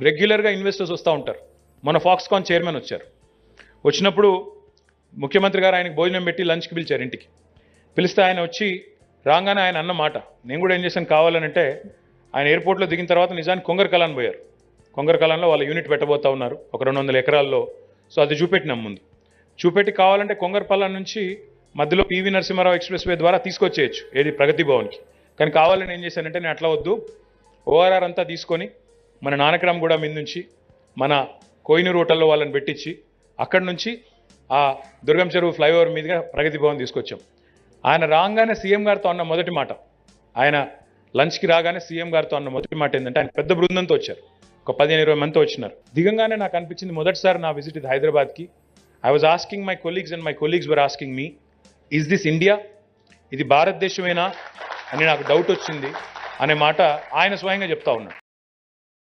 రెగ్యులర్గా ఇన్వెస్టర్స్ వస్తూ ఉంటారు. మన ఫాక్స్కాన్ చైర్మన్ వచ్చారు. వచ్చినప్పుడు ముఖ్యమంత్రి గారు ఆయనకు భోజనం పెట్టి లంచ్కి పిలిచారు ఇంటికి. పిలిస్తే ఆయన వచ్చి రాగానే ఆయన అన్న మాట, నేను కూడా ఏం చేశాను కావాలనంటే, ఆయన ఎయిర్పోర్ట్లో దిగిన తర్వాత నిజానికి కొంగరకలాన్ పోయారు. కొంగరకలాన్లో వాళ్ళ యూనిట్ పెట్టబోతా ఉన్నారు ఒక 200 ఎకరాల్లో. సో అది చూపెట్టినాం ముందు. చూపెట్టి కావాలంటే కొంగరపల్లాన్ నుంచి మధ్యలో పివి నరసింహారావు ఎక్స్ప్రెస్ వే ద్వారా తీసుకొచ్చేయచ్చు ఏది ప్రగతి భవన్కి. కానీ కావాలని ఏం చేశానంటే, నేను అట్లా వద్దు, ఓఆర్ఆర్ అంతా తీసుకొని మన నానక్రామ్ కూడా మీద నుంచి మన కోయినూరు హోటల్లో వాళ్ళని పెట్టించి అక్కడి నుంచి ఆ దుర్గం చెరువు ఫ్లైఓవర్ మీదుగా ప్రగతి భవన్ తీసుకొచ్చాం. ఆయన రాగానే సీఎం గారితో అన్న మొదటి మాట, ఆయన లంచ్కి రాగానే సీఎం గారితో అన్న మొదటి మాట ఏంటంటే, ఆయన పెద్ద బృందంతో వచ్చారు, ఒక 15-20 మందితో వచ్చినారు. దిగంగానే నాకు అనిపించింది మొదటిసారి నా విజిట్ ఇది హైదరాబాద్కి. I was asking my colleagues and my colleagues were asking me, is this India, ఇది భారతదేశమేనా అని నాకు డౌట్ వచ్చింది అనే మాట ఆయన స్వయంగా చెప్తా ఉన్నాడు.